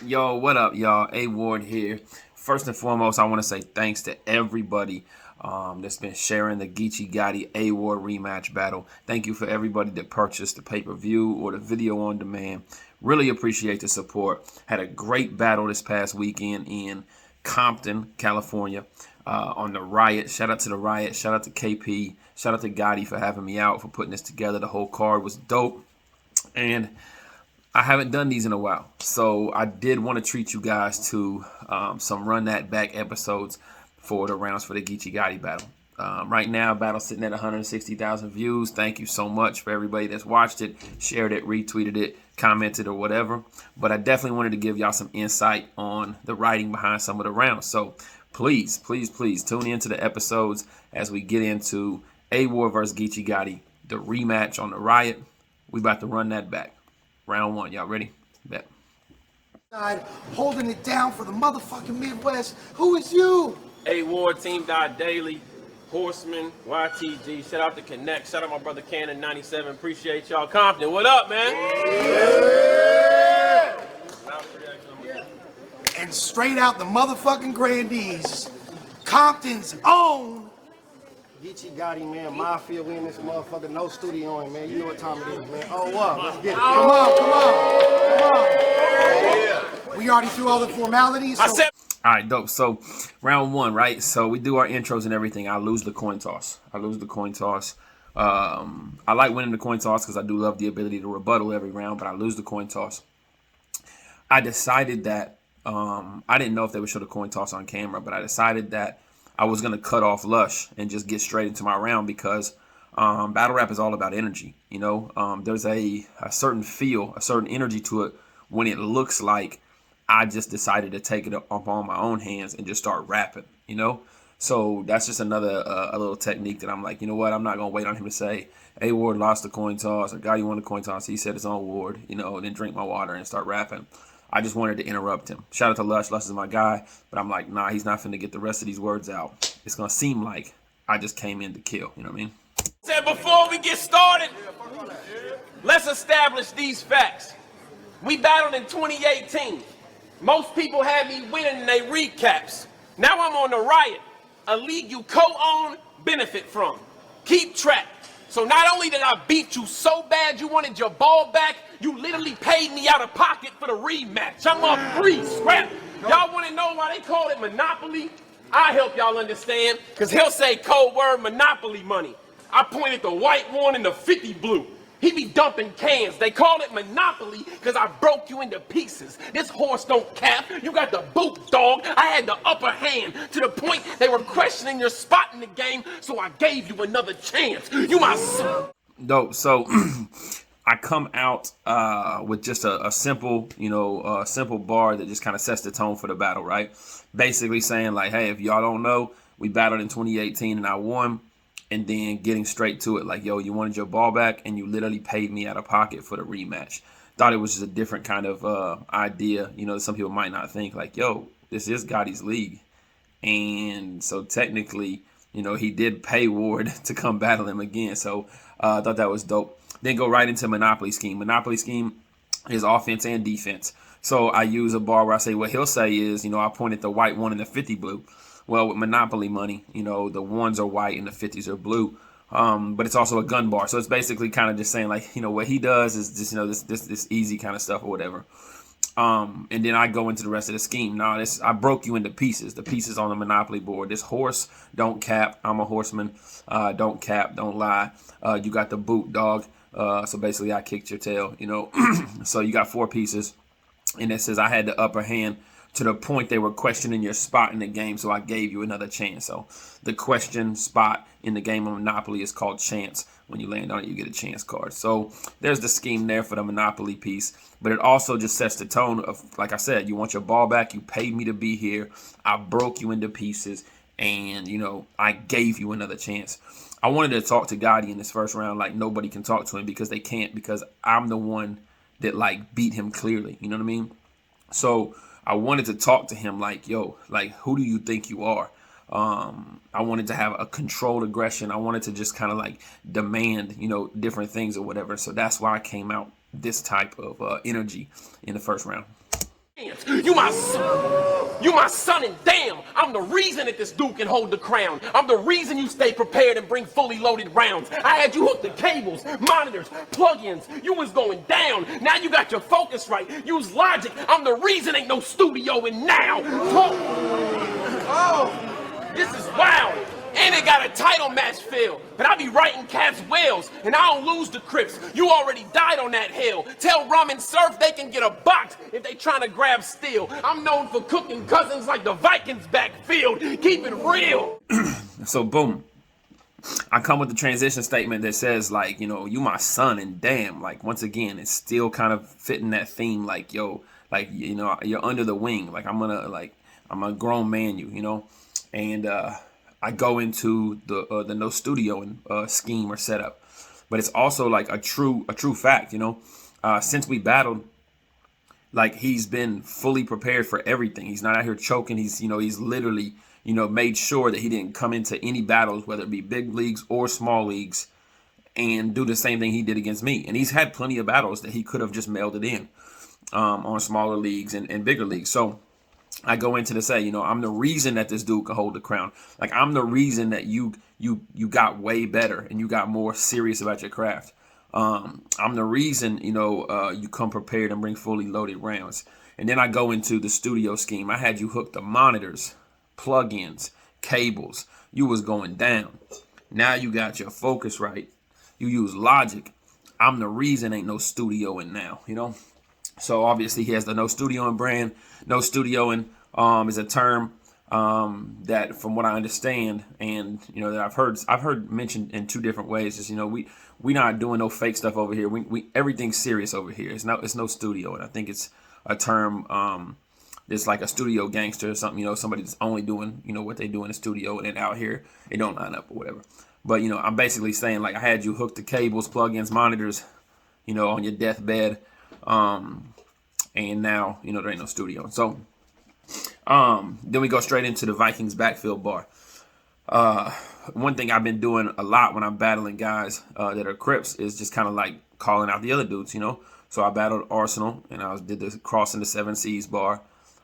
Yo, what up, y'all? A.Ward here. First and foremost, I want to say thanks to everybody that's been sharing the Geechi Gotti A.Ward rematch battle. Thank you for everybody that purchased the pay-per-view or the video on demand. Really appreciate the support. Had a great battle this past weekend in Compton, California, on the Riot. Shout out to the Riot. Shout out to KP. Shout out to Gotti for having me out, for putting this together. The whole card was dope. And I haven't done these in a while, so I did want to treat you guys to some Run That Back episodes for the rounds for the Geechi Gotti battle. Right now, battle sitting at 160,000 views. Thank you so much for everybody that's watched it, shared it, retweeted it, commented, or whatever. But I definitely wanted to give y'all some insight on the writing behind some of the rounds. So please, please, please tune into the episodes as we get into A.Ward versus Geechi Gotti, the rematch on the Riot. We about to run that back. Round one, y'all ready? Bet. Holding it down for the motherfucking Midwest. Who is you? A.Ward, Team Dot Daily, Horseman, YTG. Shout out to Connect. Shout out my brother Cannon 97. Appreciate y'all. Compton, what up, man? Yeah. And straight out the motherfucking Grandees, Compton's own Geechi Gotti, man, Mafia, we in this motherfucker, no studio in, man. You know what time it is, man. Oh, what? Let's get it. Come on. We already threw all the formalities. So. All right, dope. So round one, right? So we do our intros and everything. I lose the coin toss. I like winning the coin toss because I do love the ability to rebuttal every round, but I lose the coin toss. I decided that I didn't know if they would show the coin toss on camera, but I decided that I was going to cut off Lush and just get straight into my round because battle rap is all about energy. You know, there's a certain feel, a certain energy to it when it looks like I just decided to take it up on my own hands and just start rapping, you know? So that's just another a little technique that I'm like, you know what? I'm not going to wait on him to say, A.Ward lost the coin toss or Gotti won the coin toss. He said his own ward, you know, and then drink my water and start rapping. I just wanted to interrupt him. Shout out to Lush. Lush is my guy. But I'm like, nah, he's not finna get the rest of these words out. It's going to seem like I just came in to kill. You know what I mean? Said before we get started, let's establish these facts. We battled in 2018. Most people had me winning in their recaps. Now I'm on the Riot, a league you co-own, benefit from. Keep track. So not only did I beat you so bad you wanted your ball back, you literally paid me out of pocket for the rematch. I'm a free scrap. Y'all want to know why they call it Monopoly? I help y'all understand, because he'll say code word Monopoly money. I pointed the white one and the 50 blue. He be dumping cans. They call it Monopoly because I broke you into pieces. This horse don't cap. You got the boot, dog. I had the upper hand to the point they were questioning your spot in the game, so I gave you another chance. You my son. Dope. So I come out with just a simple, simple bar that just kind of sets the tone for the battle, right? Basically saying like, hey, if y'all don't know, we battled in 2018 and I won. And then getting straight to it, like, yo, you wanted your ball back and you literally paid me out of pocket for the rematch. Thought it was just a different kind of idea. You know, some people might not think like, yo, this is Gotti's league. And so technically, you know, he did pay Ward to come battle him again. So I thought that was dope. Then go right into Monopoly Scheme. Monopoly Scheme is offense and defense. So I use a bar where I say what he'll say is, you know, I pointed the white one and the 50 blue. Well, with Monopoly money, you know, the ones are white and the 50s are blue. But it's also a gun bar. So it's basically kind of just saying like, you know, what he does is just, you know, this easy kind of stuff or whatever. And then I go into the rest of the scheme. Now, I broke you into pieces. The pieces on the Monopoly board. This horse, don't cap. I'm a horseman. Don't cap. Don't lie. You got the boot, dog. So basically, I kicked your tail, you know. So you got 4 pieces. And it says I had the upper hand to the point they were questioning your spot in the game, so I gave you another chance. So the question spot in the game of Monopoly is called chance. When you land on it, you get a chance card. So there's the scheme there for the Monopoly piece. But it also just sets the tone of, like I said, you want your ball back. You paid me to be here. I broke you into pieces. And, you know, I gave you another chance. I wanted to talk to Gotti in this first round like nobody can talk to him because they can't, because I'm the one that, like, beat him clearly. You know what I mean? So I wanted to talk to him like, yo, like, who do you think you are? I wanted to have a controlled aggression. I wanted to just kind of like demand, you know, different things or whatever. So that's why I came out this type of energy in the first round. You my son, and damn, I'm the reason that this dude can hold the crown. I'm the reason you stay prepared and bring fully loaded rounds. I had you hook the cables, monitors, plugins. You was going down. Now you got your focus right. Use logic. I'm the reason ain't no studio in now. Oh, this is wild. And it got a title match feel. But I be writing cats whales, and I don't lose the Crips. You already died on that hill. Tell Rum and Surf they can get a box if they trying to grab steel. I'm known for cooking cousins like the Vikings backfield. Keep it real. So boom, I come with the transition statement that says like, you know, you my son, and damn, like once again, it's still kind of fitting that theme. Like, yo, like, you know, you're under the wing. Like I'm a grown man, you know, and I go into the no studio and scheme or setup, but it's also like a true fact, you know. Since we battled, like he's been fully prepared for everything. He's not out here choking. He's literally, you know, made sure that he didn't come into any battles, whether it be big leagues or small leagues, and do the same thing he did against me. And he's had plenty of battles that he could have just mailed it in on smaller leagues and bigger leagues. So I go into to say, you know, I'm the reason that this dude can hold the crown. Like I'm the reason that you got way better and you got more serious about your craft. I'm the reason, you know, you come prepared and bring fully loaded rounds. And then I go into the studio scheme. I had you hook the monitors, plugins, cables. You was going down. Now you got your focus right. You use logic. I'm the reason ain't no studio in now, you know. So obviously he has the no studio in brand. No studio in is a term that, from what I understand, and you know that I've heard mentioned in two different ways. Is, you know, we not doing no fake stuff over here. We everything's serious over here. It's no studio, and I think it's a term it's like a studio gangster or something. You know, somebody that's only doing, you know, what they do in the studio, and then out here it don't line up or whatever. But you know, I'm basically saying like I had you hook the cables, plugins, monitors, you know, on your deathbed. And now, you know, there ain't no studio. So, then we go straight into the Vikings backfield bar. One thing I've been doing a lot when I'm battling guys that are Crips is just kind of like calling out the other dudes, you know. So I battled Arsenal, and I did the crossing the 7 Seas bar.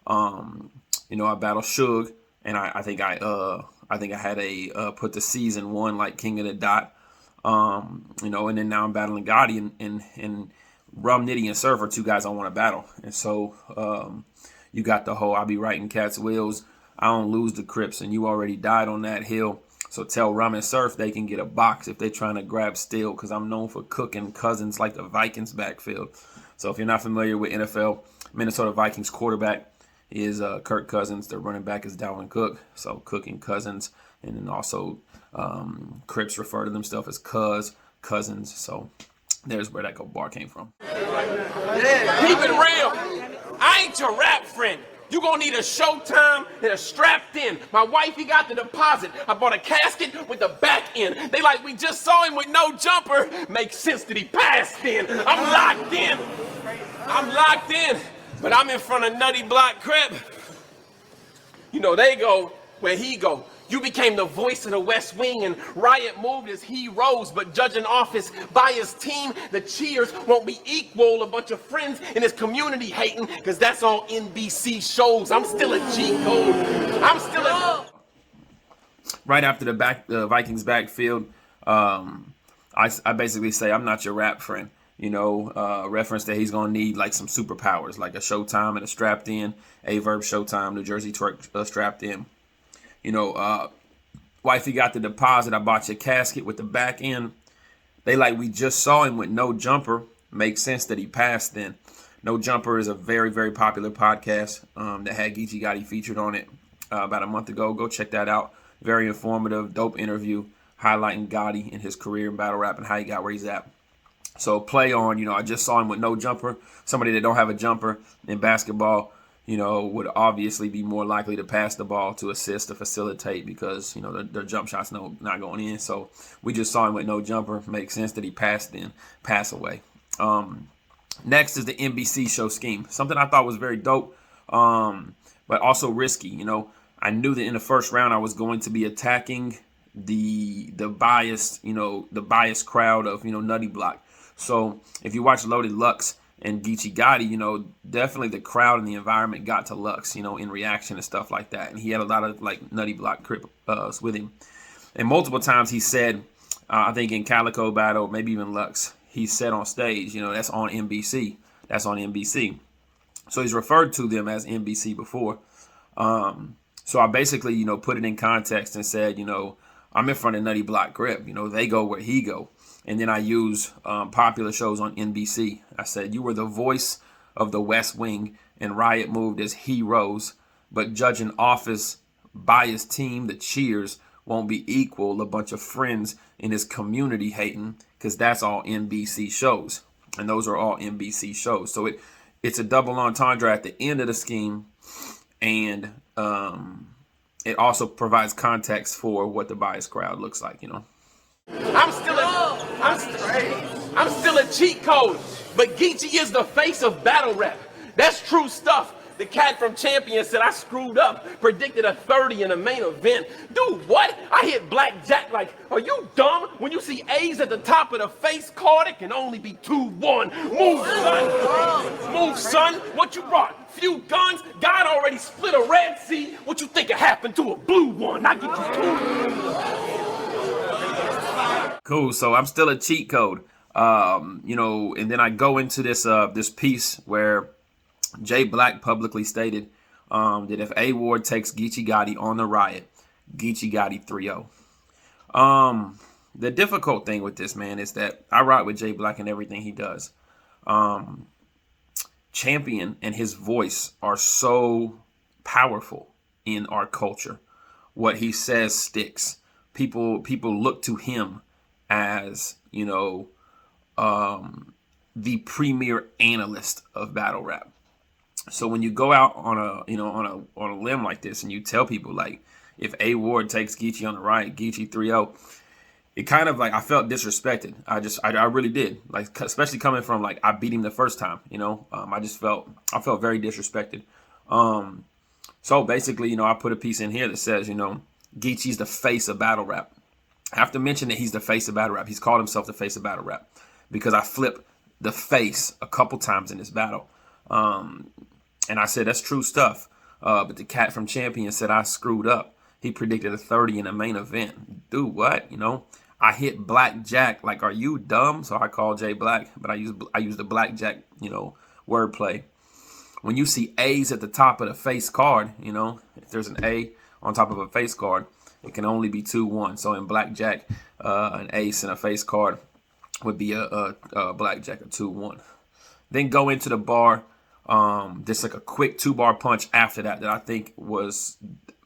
You know, I battled Suge, and I think I had a put the season 1 like King of the Dot. You know, and then now I'm battling Gotti and Rum, Nitty, and Surf are two guys I want to battle. And so you got the whole I be writing cats wheels, I don't lose the Crips, and you already died on that hill. So tell Rum and Surf they can get a box if they trying to grab steel, because I'm known for cooking cousins like the Vikings backfield. So if you're not familiar with NFL, Minnesota Vikings quarterback is Kirk Cousins. Their running back is Dalvin Cook. So cooking cousins, and then also Crips refer to themselves as cousins. So there's where that bar came from. Yeah. Keep it real. I ain't your rap friend. You gonna need a Showtime and a strapped in. My wifey got the deposit. I bought a casket with the back end. They like, we just saw him with no jumper. Makes sense that he passed in. I'm locked in. But I'm in front of Nutty Block Crib. You know, they go where he go. You became the voice of the West Wing, and Riot moved as he rose, but judging office by his team, the cheers won't be equal. A bunch of friends in his community hating, because that's all NBC shows. I'm still a G-code. I'm still a... Right after the Vikings backfield, I basically say, I'm not your rap friend. You know, reference that he's going to need like some superpowers, like a Showtime and a strapped in, A.Ward Showtime, New Jersey Twerk strapped in. You know, wifey got the deposit. I bought your casket with the back end. They like, we just saw him with no jumper. Makes sense that he passed then. No Jumper is a very, very popular podcast that had Geechi Gotti featured on it about a month ago. Go check that out. Very informative, dope interview highlighting Gotti and his career in battle rap and how he got where he's at. So play on, you know, I just saw him with no jumper. Somebody that don't have a jumper in basketball, you know, would obviously be more likely to pass the ball, to assist, to facilitate, because, you know, their jump shots not going in. So we just saw him with no jumper. Makes sense that he passed in, pass away. Next is the NBC show scheme. Something I thought was very dope, but also risky. You know, I knew that in the first round I was going to be attacking the biased, you know, the biased crowd of, you know, Nutty Block. So if you watch Loaded Lux and Geechi Gotti, you know, definitely the crowd and the environment got to Lux, you know, in reaction and stuff like that. And he had a lot of like Nutty Block Crip with him. And multiple times he said, I think in Calico Battle, maybe even Lux, he said on stage, you know, that's on NBC. That's on NBC. So he's referred to them as NBC before. So I basically, you know, put it in context and said, you know, I'm in front of Nutty Block Grip. You know, they go where he go. And then I use popular shows on NBC. I said, you were the voice of the West Wing, and Riot moved as heroes. But judging office by his team, the cheers won't be equal. A bunch of friends in his community hating, because that's all NBC shows. And those are all NBC shows. So it's a double entendre at the end of the scheme. And it also provides context for what the biased crowd looks like, you know. I'm still a cheat code, but Geechi is the face of battle rap. That's true stuff. The cat from Champion said I screwed up, predicted a 30 in the main event. Dude, what? I hit Blackjack like, are you dumb? When you see A's at the top of the face card, it can only be 2-1. Move, son. Move, son. What you brought? Few guns? God already split a Red Sea. What you think happened to a blue one? I get you 2. Cool. So I'm still a cheat code. You know, and then I go into this this piece where Jay Black publicly stated that if A.Ward takes Geechi Gotti on the Riot, Geechi Gotti 3-0. The difficult thing with this, man, is that I ride with Jay Black in everything he does. Champion and his voice are so powerful in our culture. What he says sticks. People look to him as, you know, the premier analyst of battle rap. So when you go out on a limb like this and you tell people like, if A.Ward takes Geechi on the Riot, Geechi 3-0, it kind of like I felt disrespected. I really did. Like, especially coming from like I beat him the first time, you know. I felt very disrespected. So basically, you know, I put a piece in here that says, you know, Geechi's the face of battle rap. I have to mention that he's the face of battle rap. He's called himself the face of battle rap because I flipped the face a couple times in this battle. And I said, that's true stuff. But the cat from Champion said I screwed up. He predicted a 30 in the main event. Dude, what? You know, I hit Blackjack. Like, are you dumb? So I called Jay Black, but I use the Blackjack, you know, wordplay. When you see A's at the top of the face card, you know, if there's an A on top of a face card, it can only be 2-1. So in Blackjack, an ace and a face card would be a Blackjack, a 2-1. Then go into the bar. Just like a quick 2-bar punch after that I think was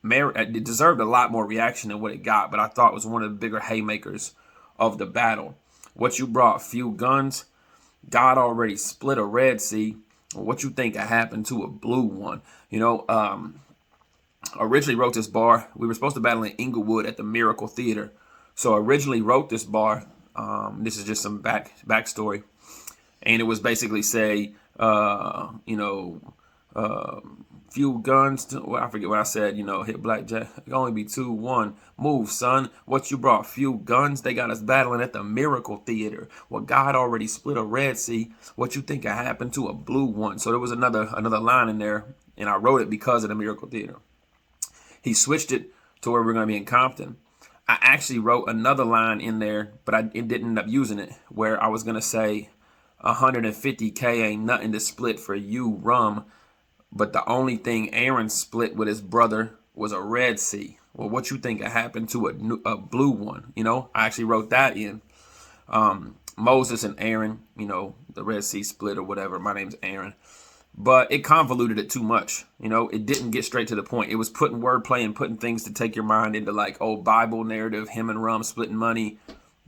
it deserved a lot more reaction than what it got, but I thought was one of the bigger haymakers of the battle. What you brought? Few guns. God already split a Red Sea. What you think happened to a blue one? You know, originally wrote this bar. We were supposed to battle in Inglewood at the Miracle Theater. So originally wrote this bar. This is just some backstory. And it was basically say, you know, few guns. I forget what I said, you know, hit Blackjack. It can only be 2-1. Move, son. What you brought? Few guns. They got us battling at the Miracle Theater. Well, God already split a Red Sea. What you think happened to a blue one? So there was another line in there, and I wrote it because of the Miracle Theater. He switched it to where we're going to be in Compton. I actually wrote another line in there, but it didn't end up using it, where I was going to say 150K ain't nothing to split for you, rum. But the only thing Aaron split with his brother was a Red Sea. Well, what you think happened to a blue one? You know, I actually wrote that in. Moses and Aaron, you know, the Red Sea split or whatever. My name's Aaron. But it convoluted it too much. You know, it didn't get straight to the point. It was putting wordplay and putting things to take your mind into like, oh, Bible narrative, him and rum splitting money.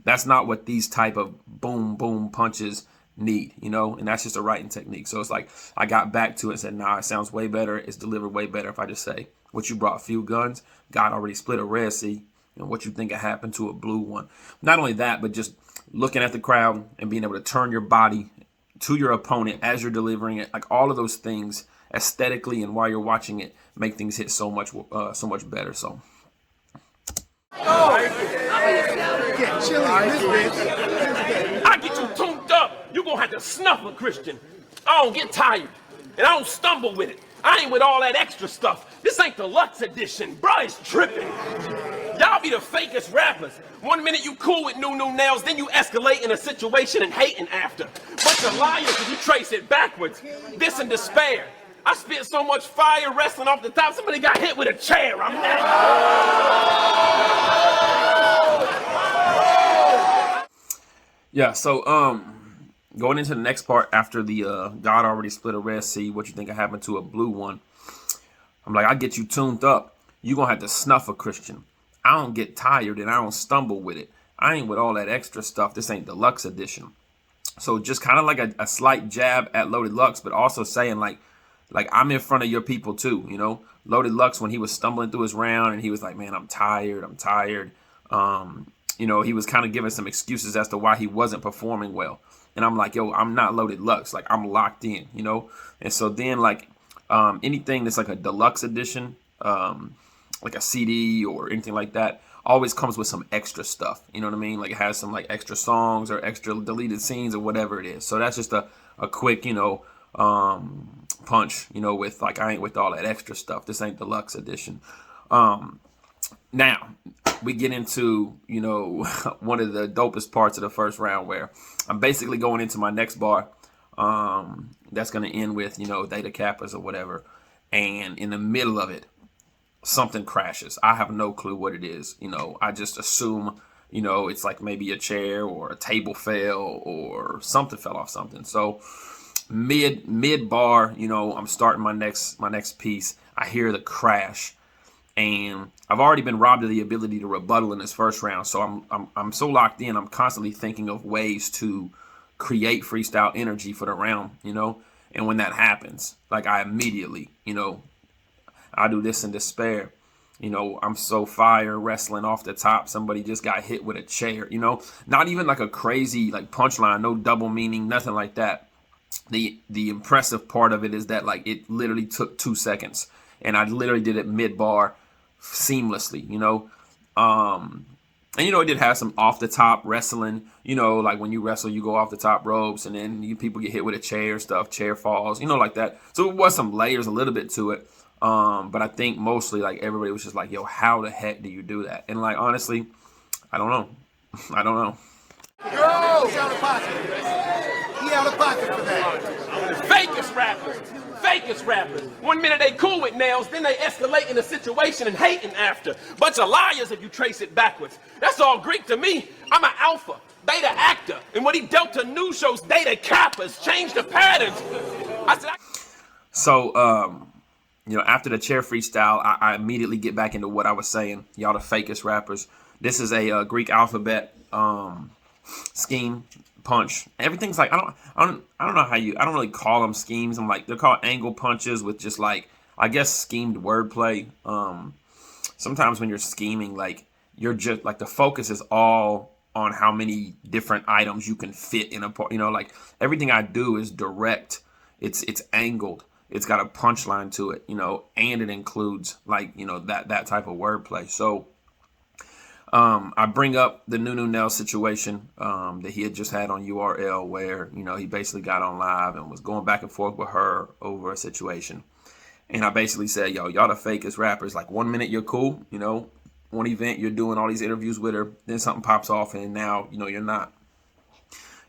That's not what these type of boom, boom punches need, you know, and that's just a writing technique. So it's like I got back to it and said, nah, it sounds way better. It's delivered way better if I just say, what you brought? Few guns. God already split a Red Sea. And what you think happened to a blue one? Not only that, but just looking at the crowd and being able to turn your body to your opponent as you're delivering it, like all of those things aesthetically and while you're watching it make things hit so much better. So Get chilly in this bitch. I get you tuned up. You're going to have to snuff a Christian. I don't get tired, and I don't stumble with it. I ain't with all that extra stuff. This ain't the Lux edition. Bruh, it's tripping. Y'all be the fakest rappers. 1 minute you cool with new nails, then you escalate in a situation and hating after. Bunch of liars if you trace it backwards. This and despair. I spit so much fire wrestling off the top, somebody got hit with a chair. I'm next. Yeah, so going into the next part after the God already split a Red Sea, what you think happened to a blue one? I'm like, I get you tuned up. You gonna have to snuff a Christian. I don't get tired and I don't stumble with it. I ain't with all that extra stuff. This ain't deluxe edition. So just kind of like a slight jab at Loaded Lux, but also saying like I'm in front of your people too, you know. Loaded Lux, when he was stumbling through his round and he was like, man, I'm tired. You know, he was kind of giving some excuses as to why he wasn't performing well. And I'm like, yo, I'm not Loaded Lux. Like, I'm locked in, you know. And so then like anything that's like a deluxe edition, like a CD or anything like that, always comes with some extra stuff. You know what I mean? Like it has some like extra songs or extra deleted scenes or whatever it is. So that's just a quick, you know, punch, you know, with like, I ain't with all that extra stuff. This ain't deluxe edition. Now we get into, you know, one of the dopest parts of the first round where I'm basically going into my next bar. That's going to end with, you know, Theta Kappas or whatever. And in the middle of it, something crashes. I have no clue what it is. You know, I just assume, you know, it's like maybe a chair or a table fell or something fell off something. So mid bar, you know, I'm starting my next piece. I hear the crash, and I've already been robbed of the ability to rebuttal in this first round. So I'm so locked in. I'm constantly thinking of ways to create freestyle energy for the round, you know. And when that happens, like I immediately, you know, I do this in despair. You know, I'm so fire wrestling off the top. Somebody just got hit with a chair, you know, not even like a crazy like punchline, no double meaning, nothing like that. The impressive part of it is that like it literally took 2 seconds and I literally did it mid bar seamlessly, you know. And, you know, it did have some off the top wrestling, you know, like when you wrestle, you go off the top ropes and then people get hit with a chair stuff, chair falls, you know, like that. So it was some layers a little bit to it. But I think mostly like everybody was just like, yo, how the heck do you do that? And like, honestly, I don't know. I don't know. Yo, he's out of pocket. He out of pocket for that. Fakest rappers. Fakest rappers. 1 minute they cool with nails, then they escalate in a situation and hating after. Bunch of liars if you trace it backwards. That's all Greek to me. I'm an alpha, beta actor. And what he dealt to news shows, Theta Kappas, changed the patterns. I said, So, you know, after the chair freestyle, I immediately get back into what I was saying. Y'all the fakest rappers. This is a Greek alphabet scheme punch. Everything's like I don't know how I don't really call them schemes. I'm like, they're called angle punches with just like, I guess, schemed wordplay. Sometimes when you're scheming, like you're just like the focus is all on how many different items you can fit in a part. You know, like everything I do is direct. It's angled. It's got a punchline to it, you know, and it includes like, you know, that type of wordplay. So I bring up the Nunu Nell situation that he had just had on URL where, you know, he basically got on live and was going back and forth with her over a situation. And I basically said, yo, y'all the fakest rappers. Like 1 minute you're cool, you know, one event you're doing all these interviews with her, then something pops off and now, you know, you're not.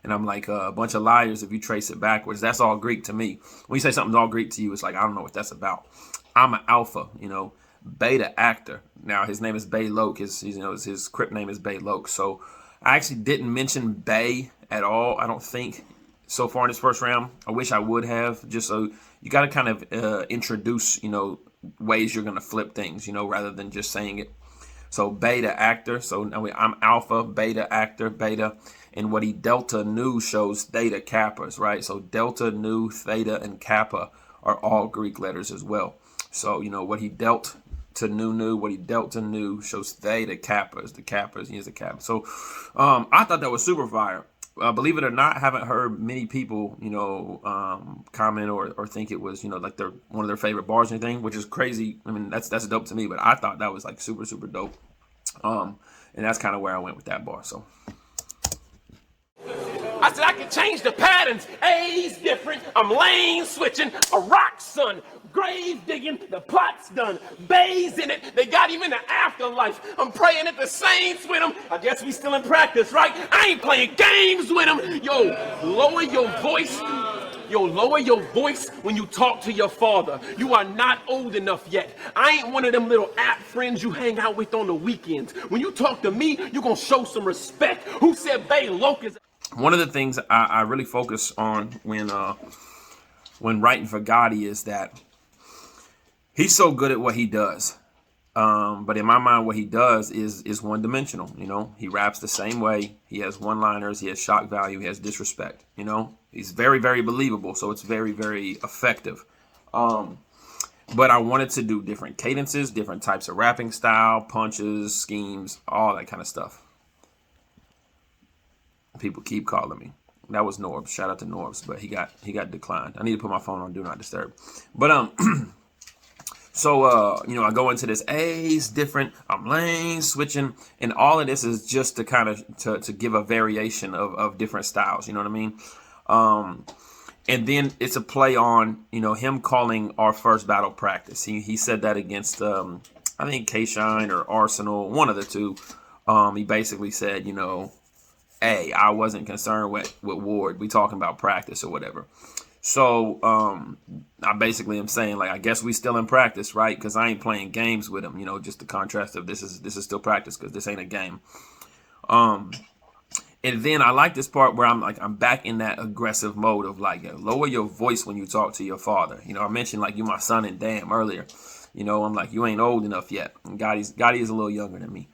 And I'm like, a bunch of liars if you trace it backwards. That's all Greek to me. When you say something's all Greek to you, it's like, I don't know what that's about. I'm an alpha, you know, beta actor. Now, his name is Bay Loke. His crypt name is Bay Loke. So I actually didn't mention Bay at all, I don't think, so far in this first round. I wish I would have, just so you got to kind of introduce, you know, ways you're going to flip things, you know, rather than just saying it. So beta actor. So now I'm alpha, beta actor, beta. And what he delta nu shows Theta Kappas, right? So delta, nu, theta, and kappa are all Greek letters as well. So, you know, what he dealt to nu, what he dealt to nu shows Theta Kappas, the kappas, he is a kappa. So I thought that was super fire. Believe it or not, I haven't heard many people, you know, comment or think it was, you know, like one of their favorite bars or anything, which is crazy. I mean, that's dope to me, but I thought that was like super, super dope. And that's kind of where I went with that bar. So. I said I can change the patterns. A's different. I'm lane switching. A rock son. Grave digging. The plot's done. Bay's in it. They got him in the afterlife. I'm praying at the Saints with him. I guess we still in practice, right? I ain't playing games with him. Yo, lower your voice. Yo, lower your voice when you talk to your father. You are not old enough yet. I ain't one of them little app friends you hang out with on the weekends. When you talk to me, you gonna show some respect. Who said Bay Locust? One of the things I really focus on when writing for Gotti is that he's so good at what he does. But in my mind, what he does is one-dimensional. You know, he raps the same way. He has one-liners. He has shock value. He has disrespect. You know, he's very, very believable. So it's very, very effective. But I wanted to do different cadences, different types of rapping style, punches, schemes, all that kind of stuff. People keep calling me. That was Norbs. Shout out to Norbs, but he got declined. I need to put my phone on Do Not Disturb. But So, you know, I go into this A's different, I'm lane switching, and all of this is just to kind of, to give a variation of different styles, you know what I mean? And then it's a play on, you know, him calling our first battle practice. He said that against, I think K-Shine or Arsenal, one of the two. He basically said, you know, hey, I wasn't concerned with Ward. We talking about practice or whatever. So I basically am saying, like, I guess we still in practice, right? Because I ain't playing games with him, you know, just the contrast of this is still practice because this ain't a game. And then I like this part where I'm back in that aggressive mode of like, lower your voice when you talk to your father. You know, I mentioned like you my son and damn earlier. You know, I'm like, you ain't old enough yet. And Gotti is a little younger than me.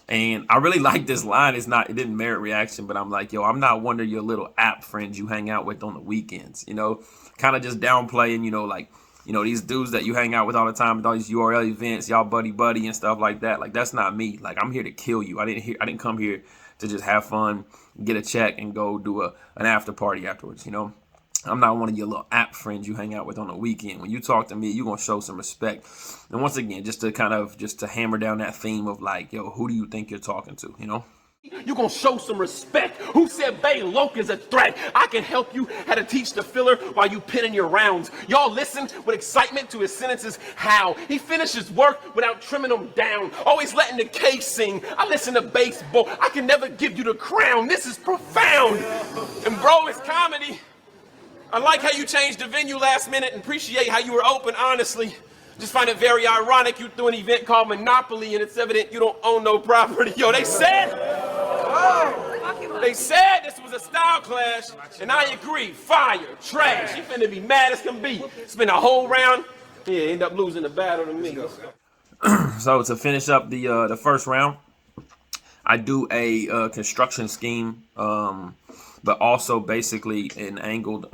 And I really like this line. It didn't merit reaction, but I'm like, yo, I'm not one of your little app friends you hang out with on the weekends, you know, kind of just downplaying, you know, like, you know, these dudes that you hang out with all the time with all these URL events, y'all buddy and stuff like that. Like, that's not me. Like, I'm here to kill you. I didn't come here to just have fun, get a check and go do an after party afterwards, you know. I'm not one of your little app friends you hang out with on the weekend. When you talk to me, you're going to show some respect. And once again, just to hammer down that theme of like, yo, who do you think you're talking to, you know? You're going to show some respect. Who said Bay Loke is a threat? I can help you how to teach the filler while you pinning your rounds. Y'all listen with excitement to his sentences. How? He finishes work without trimming them down. Always letting the case sing. I listen to baseball. I can never give you the crown. This is profound. And bro, it's comedy. I like how you changed the venue last minute and appreciate how you were open, honestly. Just find it very ironic you threw an event called Monopoly and it's evident you don't own no property. Yo, they said this was a style clash, and I agree. Fire, trash. He finna be mad as can be. Spend a whole round, end up losing the battle to me. So to finish up the first round, I do a construction scheme, but also basically an angled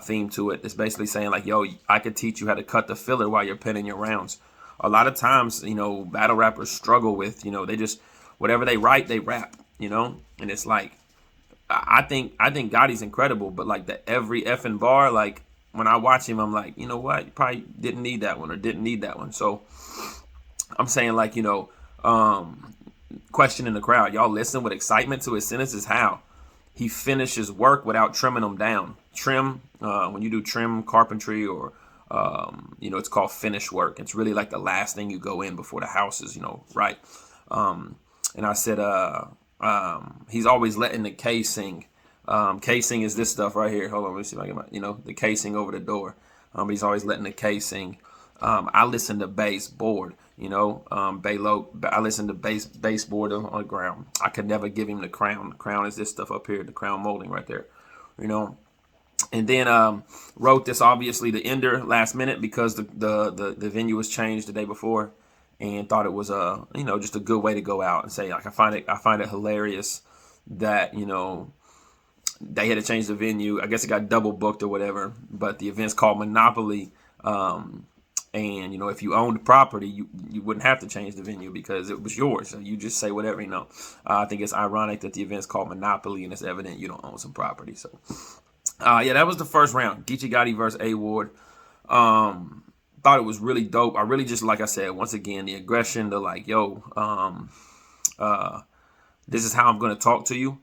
theme to it. It's basically saying like, yo, I could teach you how to cut the filler while you're pinning your rounds. A lot of times, you know, battle rappers struggle with, you know, they just, whatever they write, they rap, you know? And it's like, I think Gotti's incredible, but like every effing bar, like when I watch him, I'm like, you know what? You probably didn't need that one or didn't need that one. So I'm saying like, you know, questioning the crowd. Y'all listen with excitement to his sentences. How? He finishes work without trimming them down. Trim, when you do trim carpentry or, you know, it's called finish work. It's really like the last thing you go in before the house is, you know, right. And I said, he's always letting the casing. Casing is this stuff right here. Hold on, let me see if I can, you know, the casing over the door. But he's always letting the casing. I listen to baseboard, you know, I listen to baseboard on the ground. I could never give him the crown. The crown is this stuff up here, the crown molding right there, you know. And then wrote this, obviously, the ender last minute because the venue was changed the day before, and thought it was you know, just a good way to go out and say like I find it hilarious that, you know, they had to change the venue. I guess it got double booked or whatever, but the event's called Monopoly. And, you know, if you owned the property, you wouldn't have to change the venue because it was yours. So you just say whatever, you know. I think it's ironic that the event's called Monopoly and it's evident you don't own some property. So, yeah, that was the first round. Geechi Gotti versus A.Ward. Thought it was really dope. I really just, like I said, once again, the aggression, the like, yo, this is how I'm going to talk to you.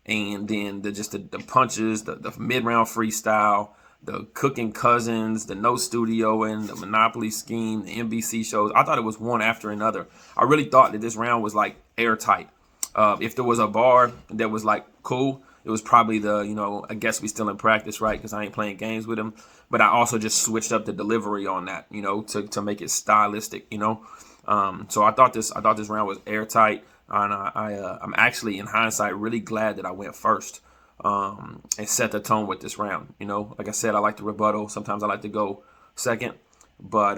and then the punches, the mid-round freestyle, the cooking cousins, the no studioing, the Monopoly scheme, the NBC shows. I thought it was one after another. I really thought that this round was like airtight. If there was a bar that was like cool, it was probably the, I guess we still in practice, right? Because I ain't playing games with him. But I also just switched up the delivery on that, to make it stylistic, So I thought this round was airtight. And I'm actually, in hindsight, really glad that I went first and set the tone with this round. Like I said, I like the rebuttal. Sometimes I like to go second. But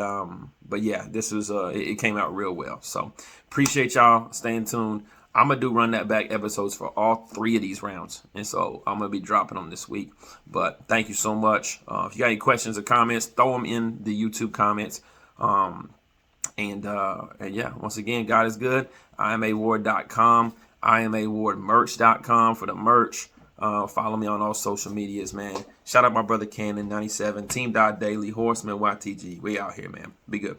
yeah, this was it came out real well. So appreciate y'all staying tuned. I'm going to do run that back episodes for all 3 of these rounds. And so I'm going to be dropping them this week. But thank you so much. If you got any questions or comments, throw them in the YouTube comments. And yeah, once again, God is good. I am A.Ward.com. I am A.WardMerch.com for the merch. Follow me on all social medias, man. Shout out my brother Cannon 97, Team Daily, Horseman YTG. We out here, man. Be good.